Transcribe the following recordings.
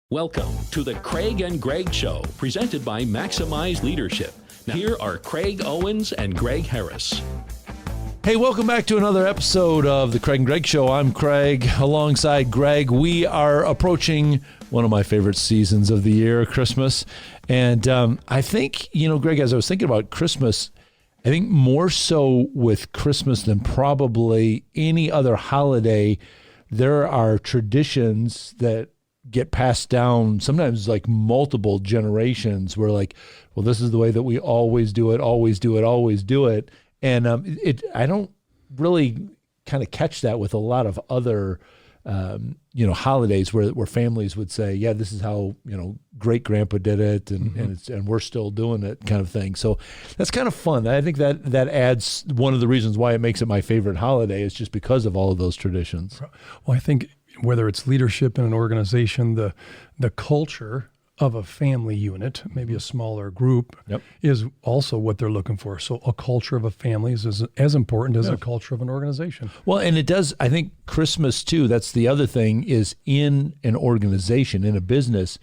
Welcome to the Craig and Greg Show, presented by Maximize Leadership. Now, here are Craig Owens and Greg Harris. Hey, welcome back to another episode of the Craig and Greg Show. I'm Craig, alongside Greg. We are approaching one of my favorite seasons of the year, Christmas. And I think, Greg, as I was thinking about Christmas, I think more so with Christmas than probably any other holiday, there are traditions that get passed down, sometimes like multiple generations, where like, well, this is the way that we always do it, always do it, always do it. And I don't really kind of catch that with a lot of other, holidays where families would say, yeah, this is how, great grandpa did it, and we're still doing it, kind of thing. So that's kind of fun. I think that adds one of the reasons why it makes it my favorite holiday, is just because of all of those traditions. Well, I think whether it's leadership in an organization, the culture of a family unit, maybe a smaller group, is also what they're looking for. So a culture of a family is as important as a culture of an organization. Well, and it does, I think Christmas too, that's the other thing, is in an organization, in a business,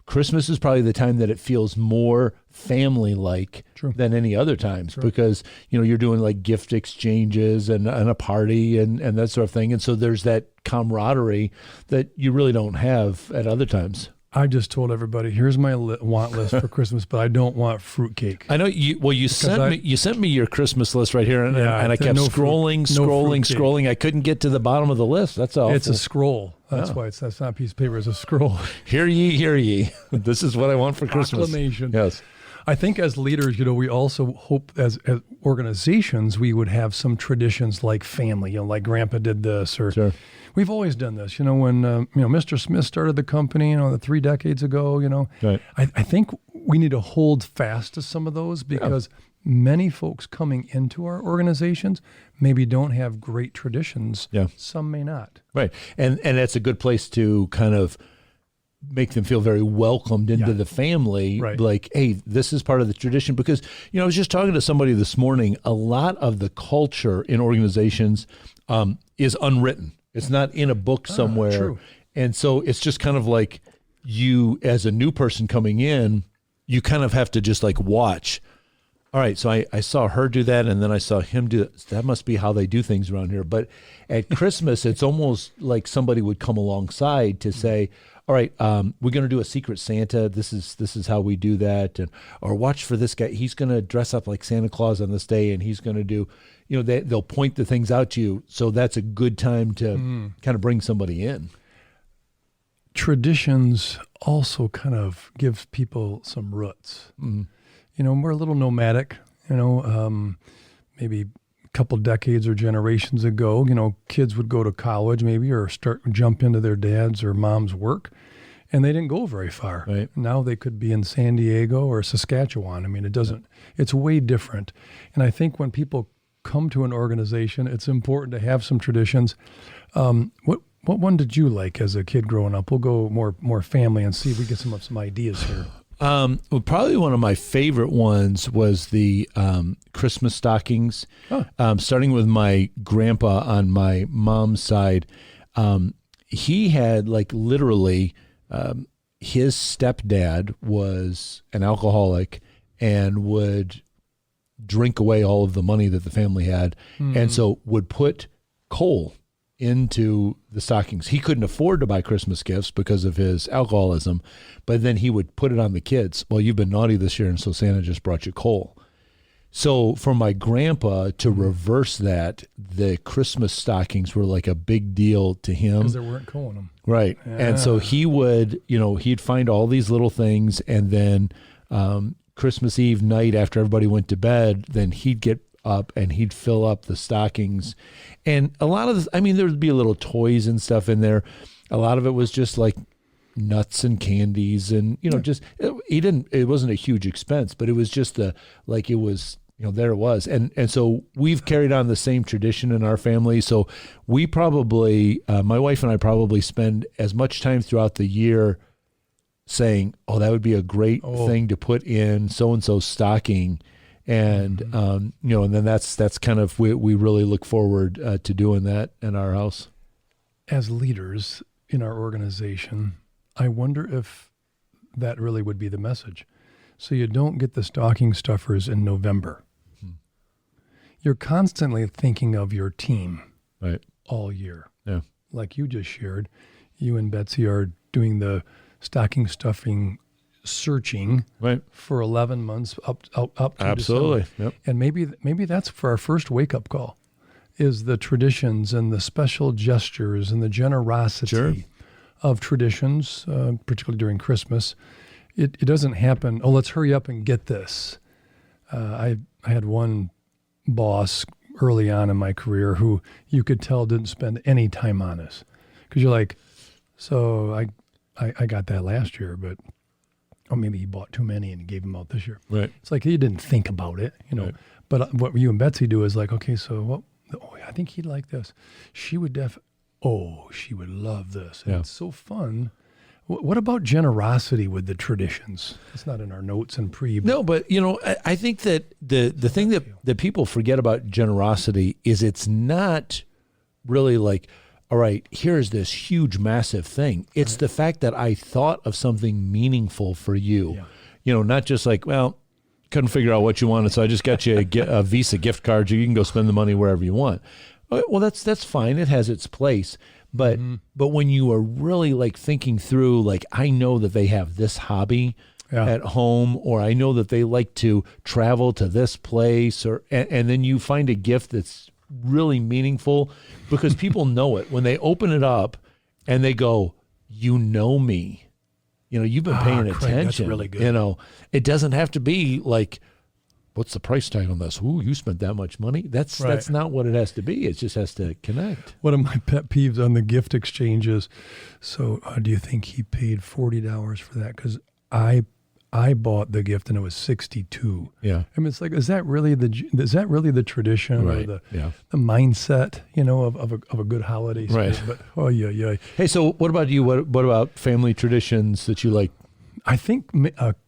Christmas is probably the time that it feels more family-like than any other times, because, you're doing like gift exchanges and a party and that sort of thing. And so there's that camaraderie that you really don't have at other times. I just told everybody, here's my want list for Christmas, but I don't want fruitcake. I know you. Well, you sent me your Christmas list right here, and I kept scrolling. I couldn't get to the bottom of the list. That's all. It's a scroll. That's why that's not a piece of paper. It's a scroll. Hear ye, hear ye. This is what I want for Christmas. Proclamation. Yes. I think as leaders, we also hope as organizations we would have some traditions like family. Like Grandpa did this, or. Sure. We've always done this, when, Mr. Smith started the company, 3 decades ago, Right. I think we need to hold fast to some of those, because many folks coming into our organizations maybe don't have great traditions. Yeah. Some may not. Right. And that's a good place to kind of make them feel very welcomed into the family. Right. Like, hey, this is part of the tradition. Because, I was just talking to somebody this morning, a lot of the culture in organizations is unwritten. It's not in a book somewhere. True. And so it's just kind of like you, as a new person coming in, you kind of have to just like watch. All right, so I saw her do that, and then I saw him do that. That must be how they do things around here. But at Christmas, it's almost like somebody would come alongside to say, all right, we're going to do a Secret Santa. This is how we do that. Or watch for this guy. He's going to dress up like Santa Claus on this day, and he's going to do, they'll point the things out to you. So that's a good time to kind of bring somebody in. Traditions also kind of give people some roots. We're a little nomadic, maybe a couple decades or generations ago, kids would go to college maybe, or jump into their dad's or mom's work, and they didn't go very far. Right. Now they could be in San Diego or Saskatchewan. I mean, it's way different. And I think when people come to an organization, it's important to have some traditions. What one did you like as a kid growing up? We'll go more family and see if we get some ideas here. Well, probably one of my favorite ones was the Christmas stockings. Starting with my grandpa on my mom's side. He had like literally his stepdad was an alcoholic and would drink away all of the money that the family had, and so would put coal into the stockings. He couldn't afford to buy Christmas gifts because of his alcoholism, but then he would put it on the kids. Well, you've been naughty this year, and so Santa just brought you coal. So for my grandpa to reverse that, the Christmas stockings were like a big deal to him. Because there weren't coal in them. Right. Yeah. And so he would, he'd find all these little things, and then Christmas Eve night after everybody went to bed, then he'd get up and he'd fill up the stockings. And a lot of this, there would be a little toys and stuff in there. A lot of it was just like nuts and candies, and it wasn't a huge expense, but it was just there it was. And so we've carried on the same tradition in our family. So we probably, my wife and I probably spend as much time throughout the year saying, oh, that would be a great thing to put in so-and-so's stocking. And, and then that's kind of, we really look forward to doing that in our house. As leaders in our organization, I wonder if that really would be the message. So you don't get the stocking stuffers in November. You're constantly thinking of your team all year. Yeah. Like you just shared, you and Betsy are doing the stocking stuffing searching for 11 months up to Absolutely. December. Yep. And maybe that's for our first wake-up call, is the traditions and the special gestures and the generosity of traditions, particularly during Christmas. It doesn't happen, let's hurry up and get this. I had one boss early on in my career who you could tell didn't spend any time on us. Because you're like, so I got that last year, but maybe he bought too many and gave them out this year. Right. It's like he didn't think about it, Right. But what you and Betsy do is like, okay, so I think he'd like this. She would she would love this. And it's so fun. What about generosity with the traditions? It's not in our notes and No, but I think that the thing that people forget about generosity is it's not really like, all right, here's this huge, massive thing. It's the fact that I thought of something meaningful for you. Yeah. Not just like, well, couldn't figure out what you wanted, so I just got you a Visa gift card. You can go spend the money wherever you want. Well, that's fine. It has its place. But when you are really like thinking through, like, I know that they have this hobby at home, or I know that they like to travel to this place, and then you find a gift that's really meaningful because people know it when they open it up and they go, you know me, you've been paying attention. That's really good. It doesn't have to be like, what's the price tag on this? Ooh, you spent that much money. That's not what it has to be. It just has to connect. One of my pet peeves on the gift exchange is, so do you think he paid $40 for that? Because I bought the gift and it was $62. Yeah. I mean, it's like, is that really the tradition or the mindset, of a good holiday spirit? Right. But Hey, so what about you? What about family traditions that you like? I think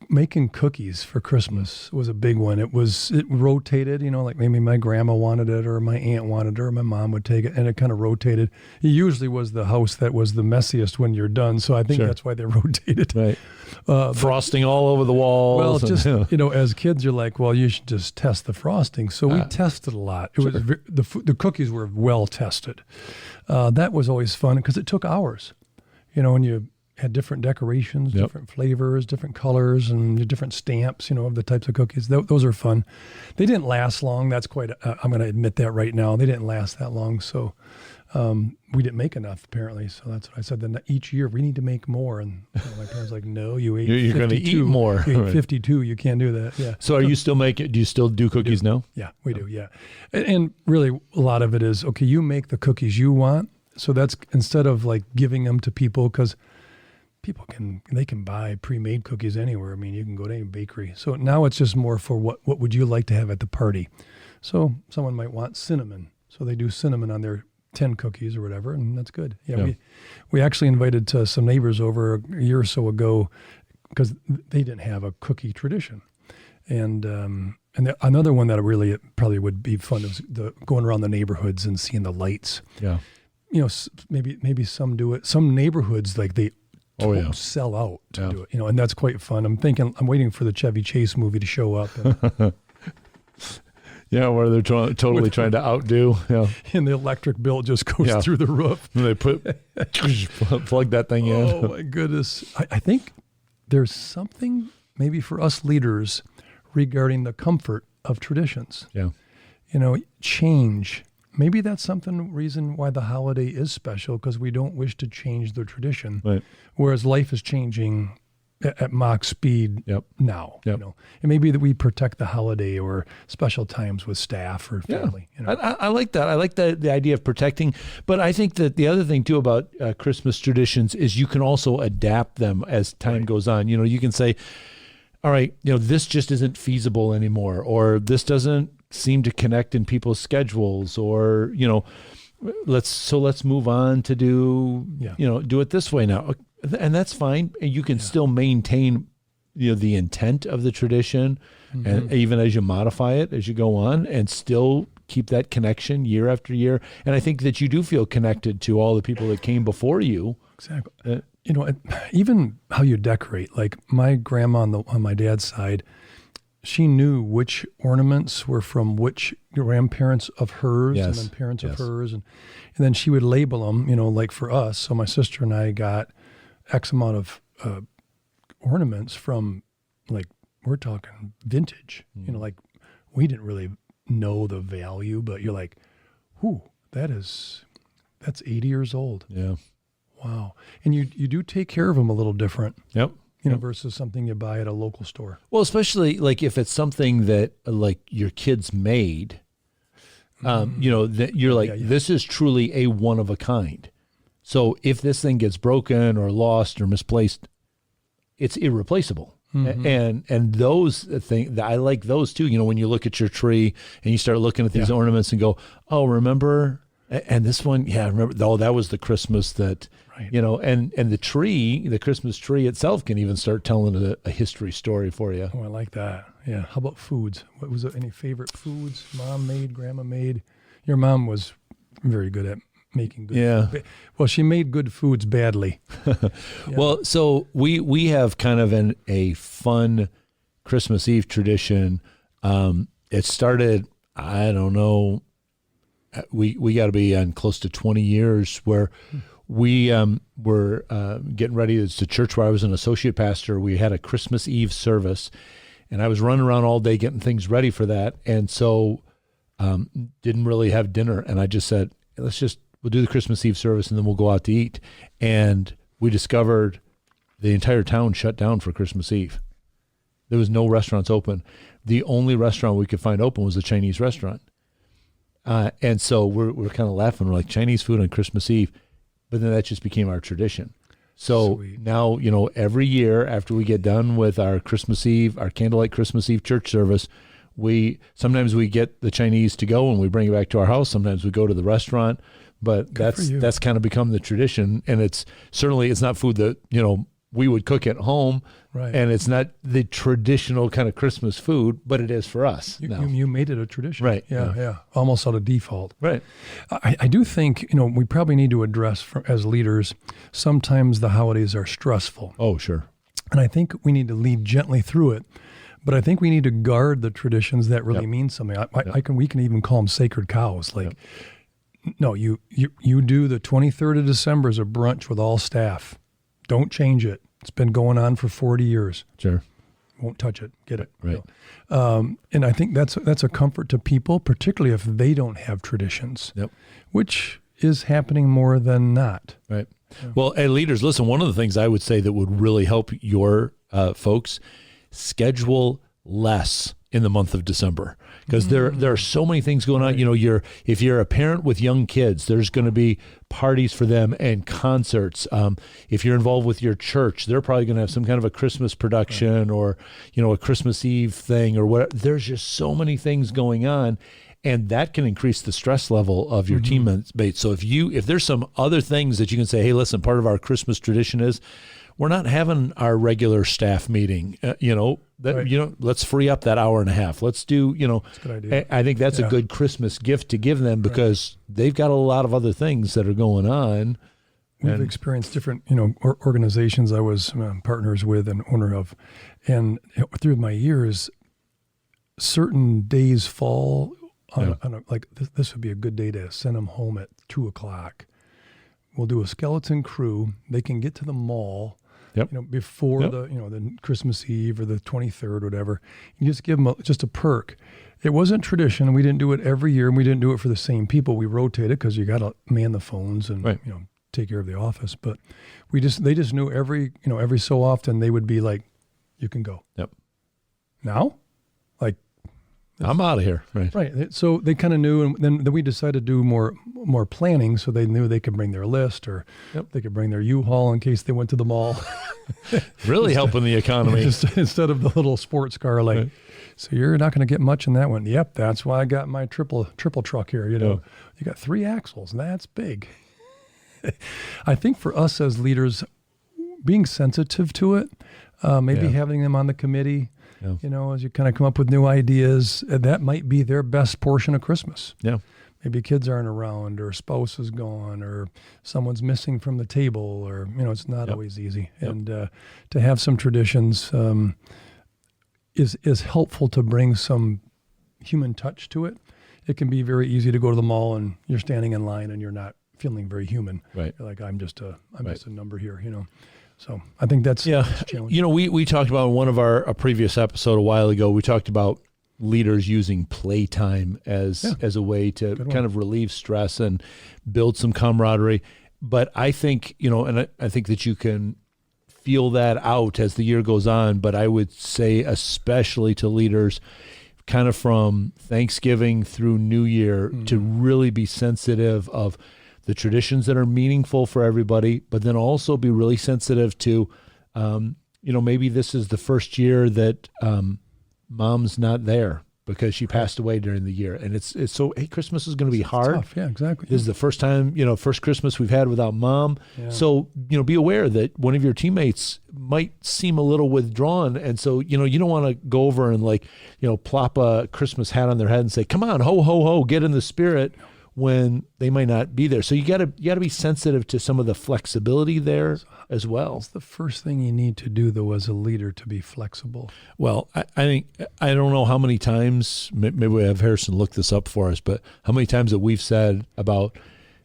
making cookies for Christmas was a big one. It rotated, like maybe my grandma wanted it or my aunt wanted it or my mom would take it, and it kind of rotated. It usually was the house that was the messiest when you're done, so I think that's why they rotated. Right. Frosting all over the walls. Well, just, as kids, you're like, well, you should just test the frosting. So we tested a lot. It was the cookies were well tested. That was always fun because it took hours, and you had different decorations, different flavors, different colors, and different stamps, of the types of cookies. Those are fun. They didn't last long. That's I'm going to admit that right now. They didn't last that long. So we didn't make enough, apparently. So that's what I said. Then each year we need to make more. And my parents were like, no, you ate 52. You're going to eat more. You ate 52. You can't do that. Yeah. So are you still do you still do cookies now? Yeah, we do. Yeah. And really a lot of it is, okay, you make the cookies you want. So that's instead of like giving them to people, because people can buy pre-made cookies anywhere. I mean, you can go to any bakery. So now it's just more for what would you like to have at the party. So someone might want cinnamon. So they do cinnamon on their 10 cookies or whatever, and that's good. Yeah. We actually invited some neighbors over a year or so ago because they didn't have a cookie tradition. And another one that really probably would be fun is going around the neighborhoods and seeing the lights. Yeah. Maybe some do it. Some neighborhoods, like they sell out to do it, and that's quite fun. I'm waiting for the Chevy Chase movie to show up. And, yeah, where they're totally trying to outdo. Yeah. And the electric bill just goes through the roof. And they plug that thing in. Oh, my goodness. I think there's something maybe for us leaders regarding the comfort of traditions. Yeah. Change. Maybe that's reason why the holiday is special, because we don't wish to change the tradition. Right. Whereas life is changing at Mach speed now. Yep. And maybe that we protect the holiday or special times with staff or family. I like that. I like the idea of protecting. But I think that the other thing too about Christmas traditions is you can also adapt them as time goes on. You can say, all right, this just isn't feasible anymore, or this doesn't seem to connect in people's schedules, or let's move on to do it this way now, and that's fine. And you can still maintain the intent of the tradition, and even as you modify it as you go on, and still keep that connection year after year. And I think that you do feel connected to all the people that came before you Exactly. Even how you decorate. Like my grandma on my dad's side, she knew which ornaments were from which grandparents of hers, and then parents of hers, and then she would label them. Like for us. So my sister and I got X amount of ornaments from, like, we're talking vintage. Like we didn't really know the value, but you're like, "Whoo, that's 80 years old." Yeah. Wow. And you do take care of them a little different. Yep. Versus something you buy at a local store. Well, especially like if it's something that like your kids made, that you're like, this is truly a one of a kind. So if this thing gets broken or lost or misplaced, it's irreplaceable. And those things, I like those too. When you look at your tree and you start looking at these ornaments and go, oh, remember? And this one, remember? Oh, that was the Christmas that, right. And the tree, the Christmas tree itself can even start telling a history story for you. Oh, I like that. Yeah. How about foods? What was any favorite foods? Mom made, grandma made? Your mom was very good at making good food. Well, she made good foods badly. Well, so we have kind of a fun Christmas Eve tradition. It started, I don't know, we got to be on close to 20 years where we were getting ready. It's the church where I was an associate pastor. We had a Christmas Eve service, and I was running around all day getting things ready for that. And so didn't really have dinner. And I just said, we'll do the Christmas Eve service and then we'll go out to eat. And we discovered the entire town shut down for Christmas Eve. There was no restaurants open. The only restaurant we could find open was a Chinese restaurant. And so we're kind of laughing. We're like, Chinese food on Christmas Eve. But then that just became our tradition. So now, every year after we get done with our Christmas Eve, our candlelight Christmas Eve church service, sometimes we get the Chinese to go and we bring it back to our house. Sometimes we go to the restaurant, but that's kind of become the tradition. And it's not food that, we would cook at home. Right. And it's not the traditional kind of Christmas food, but it is for us now. You made it a tradition. Right. Yeah. Almost out of default. Right. I do think, we probably need to address as leaders, sometimes the holidays are stressful. Oh, sure. And I think we need to lead gently through it. But I think we need to guard the traditions that really mean something. We can even call them sacred cows. Like, no, you do the 23rd of December as a brunch with all staff. Don't change it. It's been going on for 40 years. Sure. Won't touch it. Get it. Right. And I think that's a comfort to people, particularly if they don't have traditions, which is happening more than not. Right. Yeah. Well, hey, leaders, listen, one of the things I would say that would really help your folks, schedule less in the month of December, because there are so many things going on. If you're a parent with young kids, there's going to be parties for them and concerts. If you're involved with your church, they're probably going to have some kind of a Christmas production or a Christmas Eve thing or whatever. There's just so many things going on, and that can increase the stress level of your teammates. So if there's some other things that you can say, hey, listen, part of our Christmas tradition is we're not having our regular staff meeting, let's free up that hour and a half. Let's do, That's a good idea. I think that's a good Christmas gift to give them because they've got a lot of other things that are going on. We've experienced different, organizations I was partners with and owner of. And through my years, certain days fall on this would be a good day to send them home at 2:00. We'll do a skeleton crew. They can get to the mall. Before the Christmas Eve or the 23rd, or whatever. You just give them just a perk. It wasn't tradition. We didn't do it every year, and we didn't do it for the same people. We rotated because you got to man the phones and take care of the office. But they just knew every so often they would be like, you can go. Yep. Now, I'm out of here. Right. So they kind of knew, and then we decided to do more planning, so they knew they could bring their list, or they could bring their U-Haul in case they went to the mall. Really helping the economy. Instead of the little sports car, so you're not going to get much in that one. Yep, that's why I got my triple truck here. You got 3 axles, and that's big. I think for us as leaders, being sensitive to it, maybe having them on the committee. As you kind of come up with new ideas, that might be their best portion of Christmas. Yeah. maybe kids aren't around, or spouse is gone, or someone's missing from the table, or, it's not always easy. Yep. And to have some traditions is helpful to bring some human touch to it. It can be very easy to go to the mall and you're standing in line and you're not feeling very human. Right. You're like, I'm just a number here, So I think that's a challenge. We talked about in one of our a previous episode a while ago, we talked about leaders using playtime as a way to kind of relieve stress and build some camaraderie. But I think, and I think that you can feel that out as the year goes on, but I would say especially to leaders kind of from Thanksgiving through New Year to really be sensitive of the traditions that are meaningful for everybody, but then also be really sensitive to, maybe this is the first year that mom's not there because she passed away during the year. And it's so, hey, Christmas is going to be hard. Tough. Yeah, exactly. This is the first time, first Christmas we've had without mom. Yeah. So, be aware that one of your teammates might seem a little withdrawn. And so, you don't want to go over and plop a Christmas hat on their head and say, come on, ho, ho, ho, get in the spirit when they might not be there. So you got to be sensitive to some of the flexibility there as well. It's the first thing you need to do, though, as a leader, to be flexible. Well, I think, I don't know how many times, maybe we have Harrison look this up for us, but how many times that we've said about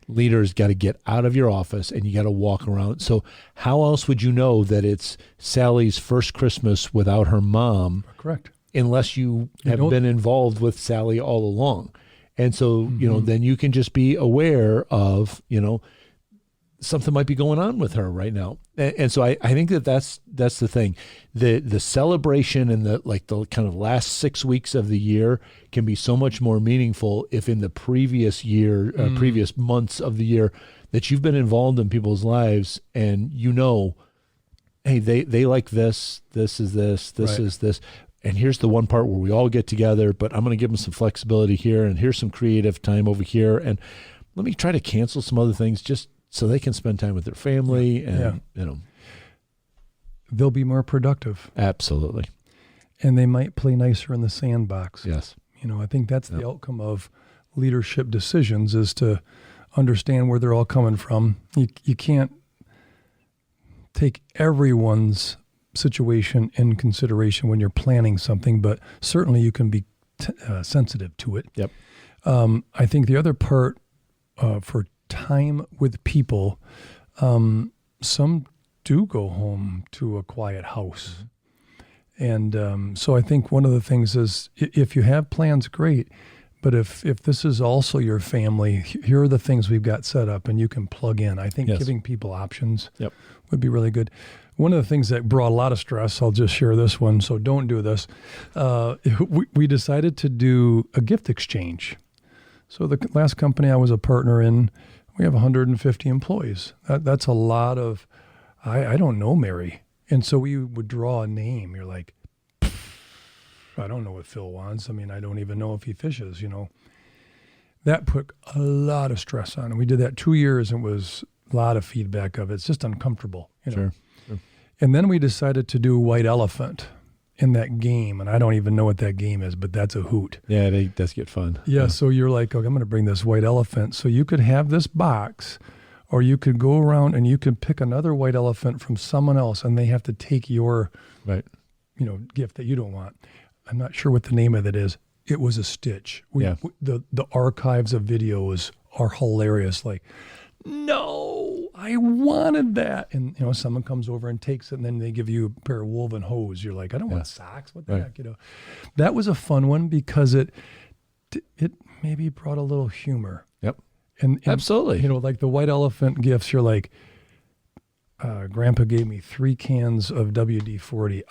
leaders got to get out of your office and you got to walk around. So how else would you know that it's Sally's first Christmas without her mom? Correct. Unless you have been involved with Sally all along. And so, then you can just be aware of, something might be going on with her right now. And so I think that's the thing. The celebration and the kind of last 6 weeks of the year can be so much more meaningful if in the previous year, previous months of the year that you've been involved in people's lives and hey, they like this is this, this is this. And here's the one part where we all get together, but I'm going to give them some flexibility here, and here's some creative time over here, and let me try to cancel some other things just so they can spend time with their family, and they'll be more productive. Absolutely. And they might play nicer in the sandbox. Yes. I think that's the outcome of leadership decisions, is to understand where they're all coming from. You can't take everyone's situation in consideration when you're planning something, but certainly you can be sensitive to it. Yep. I think the other part for time with people, some do go home to a quiet house. And so I think one of the things is, if you have plans, great. But if this is also your family, here are the things we've got set up and you can plug in. I think giving people options would be really good. One of the things that brought a lot of stress, I'll just share this one, so don't do this. We decided to do a gift exchange. So the last company I was a partner in, we have 150 employees. That's a lot of, I don't know Mary. And so we would draw a name. You're like, I don't know what Phil wants. I mean, I don't even know if he fishes, That put a lot of stress on. And we did that 2 years, and it was a lot of feedback of it. It's just uncomfortable. Sure. And then we decided to do White Elephant in that game. And I don't even know what that game is, but that's a hoot. Yeah, it does get fun. Yeah, so you're like, okay, I'm going to bring this white elephant. So you could have this box, or you could go around and you could pick another white elephant from someone else, and they have to take your gift that you don't want. I'm not sure what the name of it is. It was a stitch. The archives of videos are hilarious. Like, no, I wanted that. And, someone comes over and takes it, and then they give you a pair of woven hose. You're like, I don't want socks. What the heck, That was a fun one because it maybe brought a little humor. Yep. And absolutely. Like the white elephant gifts, you're like, Grandpa gave me 3 cans of WD-40.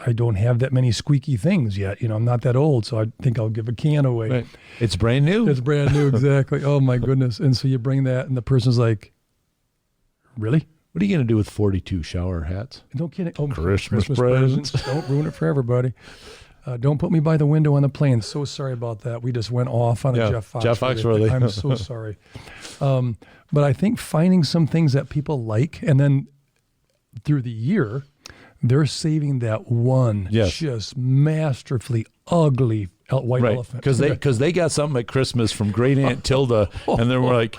I don't have that many squeaky things yet. I'm not that old, so I think I'll give a can away. Right. It's brand new. It's brand new, exactly. Oh, my goodness. And so you bring that, and the person's like, really? What are you going to do with 42 shower hats? Don't kid it. Oh, Christmas presents. Don't ruin it for everybody. Don't put me by the window on the plane. So sorry about that. We just went off on a Jeff Foxworthy. I'm so sorry. But I think finding some things that people like, and then through the year, they're saving that one just masterfully ugly white right. elephant. Because they got something at Christmas from Great Aunt Tilda, and then we're like,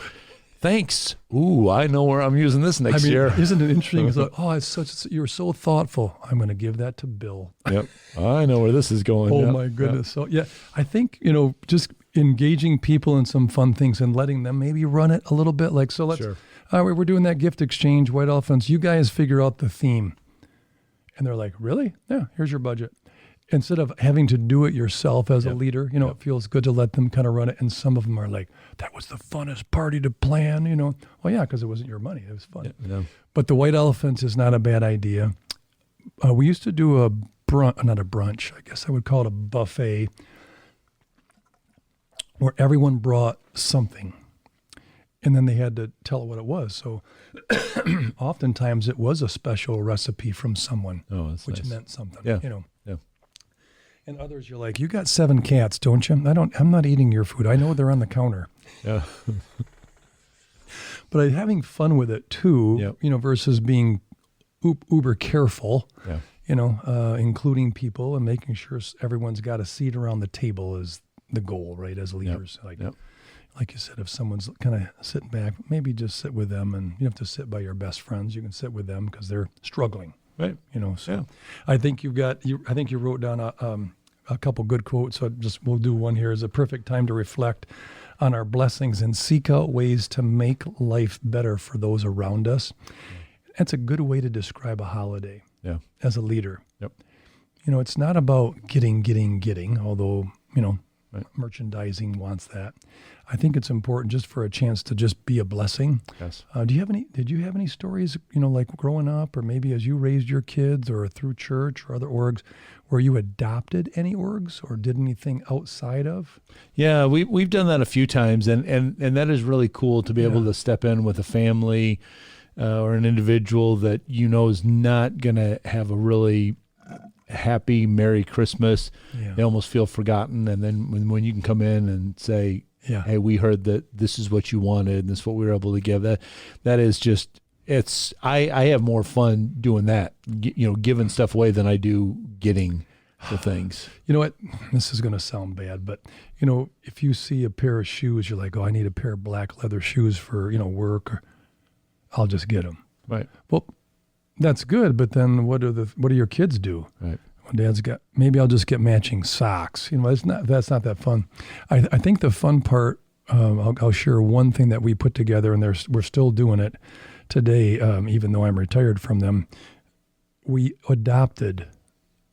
thanks. Ooh, I know where I'm using this next year. Isn't it interesting? It's like, you're so thoughtful. I'm going to give that to Bill. Yep. I know where this is going. Oh, Yep. my goodness. Yep. So, yeah, I think, just engaging people in some fun things and letting them maybe run it a little bit. Like, so let's, Sure. we're doing that gift exchange, white elephants. You guys figure out the theme. And they're like, really? Yeah, here's your budget. Instead of having to do it yourself as a leader, it feels good to let them kind of run it. And some of them are like, that was the funnest party to plan, Well, yeah, because it wasn't your money. It was fun. Yeah. But the white elephants is not a bad idea. We used to do not a brunch, I guess I would call it a buffet, where everyone brought something. And then they had to tell what it was. So oftentimes it was a special recipe from someone, which nice. meant something, Yeah. Yeah. And others, you're like, you got 7 cats, don't you? I'm not eating your food. I know they're on the counter. Yeah. But having fun with it too, versus being uber careful, including people and making sure everyone's got a seat around the table is the goal, right? As leaders, like you said, if someone's kind of sitting back, maybe just sit with them, and you don't have to sit by your best friends. You can sit with them because they're struggling, right? So I think you wrote down a couple good quotes. So we'll do one here. Is a perfect time to reflect on our blessings and seek out ways to make life better for those around us. That's a good way to describe a holiday. Yeah. As a leader. Yep. It's not about getting, although, merchandising wants that. I think it's important just for a chance to just be a blessing. Yes. Did you have any stories, like growing up, or maybe as you raised your kids, or through church or other orgs, where you adopted any orgs or did anything outside of? Yeah, we've done that a few times, and that is really cool to be able to step in with a family or an individual that is not going to have a really happy Merry Christmas. Yeah. They almost feel forgotten, and then when you can come in and say, hey, we heard that this is what you wanted and this is what we were able to give, that is just, I have more fun doing that, giving stuff away than I do getting the things. You know what? This is going to sound bad, but if you see a pair of shoes, you're like, oh, I need a pair of black leather shoes for, work, or I'll just get them. Right. Well, that's good, but then what do your kids do? Right. When Dad's got, maybe I'll just get matching socks. That's not that fun. I think the fun part, I'll share one thing that we put together, and we're still doing it today, even though I'm retired from them. We adopted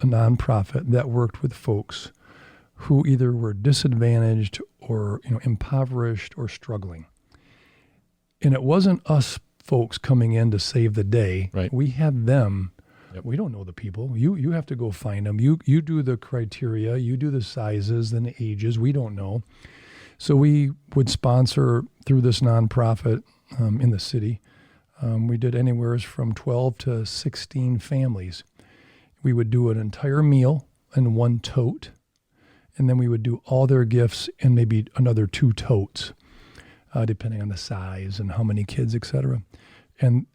a nonprofit that worked with folks who either were disadvantaged or impoverished or struggling. And it wasn't us folks coming in to save the day. Right. We had them. Yep. We don't know the people. You have to go find them. You do the criteria. You do the sizes and the ages. We don't know. So we would sponsor through this nonprofit in the city. We did anywhere from 12 to 16 families. We would do an entire meal in one tote, and then we would do all their gifts in maybe another 2 totes, depending on the size and how many kids, et cetera. And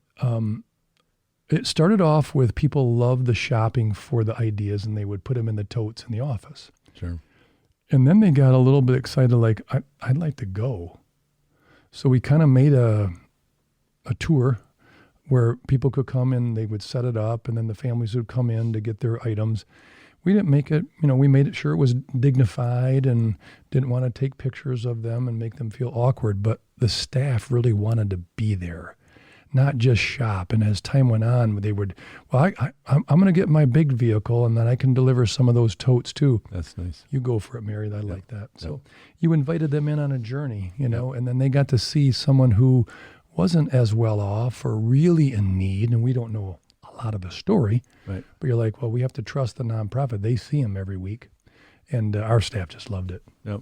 it started off with people loved the shopping for the ideas, and they would put them in the totes in the office. Sure. And then they got a little bit excited, like, I'd like to go. So we kind of made a tour where people could come in, they would set it up, and then the families would come in to get their items. We didn't make it, we made it sure it was dignified and didn't want to take pictures of them and make them feel awkward, but the staff really wanted to be there, not just shop. And as time went on, they would, I'm going to get my big vehicle, and then I can deliver some of those totes too. That's nice. You go for it, Mary. I like that. So you invited them in on a journey, and then they got to see someone who wasn't as well off or really in need, and we don't know a lot of the story. Right. But you're like, well, we have to trust the nonprofit. They see them every week, and our staff just loved it. Yep.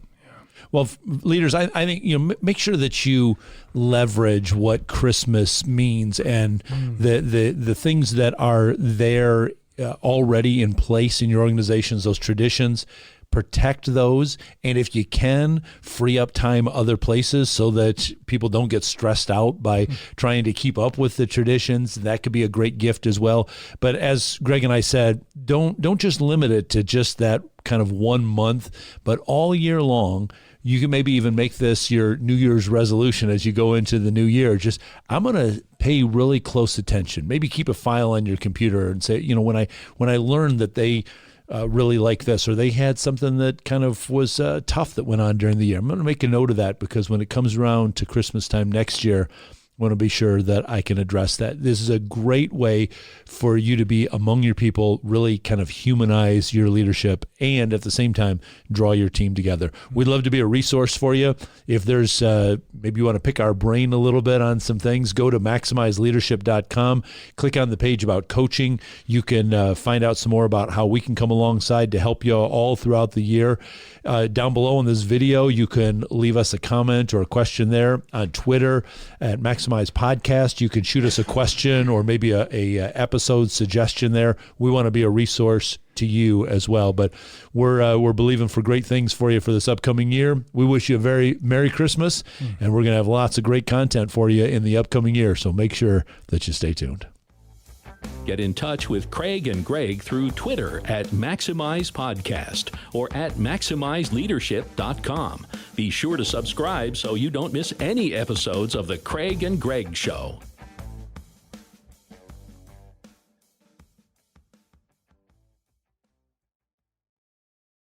Well, leaders, I think make sure that you leverage what Christmas means and the things that are there already in place in your organizations, those traditions. Protect those, and if you can, free up time other places so that people don't get stressed out by trying to keep up with the traditions. That could be a great gift as well. But as Greg and I said, don't just limit it to just that kind of 1 month, but all year long, you can maybe even make this your New Year's resolution as you go into the new year. Just, I'm going to pay really close attention. Maybe keep a file on your computer and say, when I learned that they really like this, or they had something that kind of was tough that went on during the year, I'm going to make a note of that, because when it comes around to Christmas time next year, I want to be sure that I can address that. This is a great way for you to be among your people, really kind of humanize your leadership, and at the same time, draw your team together. We'd love to be a resource for you. If there's maybe you want to pick our brain a little bit on some things, go to maximizeleadership.com, click on the page about coaching. You can find out some more about how we can come alongside to help you all throughout the year. Down below in this video, you can leave us a comment or a question there. On Twitter at Maximize Podcast, you can shoot us a question or maybe a episode suggestion there. We want to be a resource to you as well. But we're believing for great things for you for this upcoming year. We wish you a very Merry Christmas, and we're going to have lots of great content for you in the upcoming year. So make sure that you stay tuned. Get in touch with Craig and Greg through Twitter at Maximize Podcast or at MaximizeLeadership.com. Be sure to subscribe so you don't miss any episodes of The Craig and Greg Show.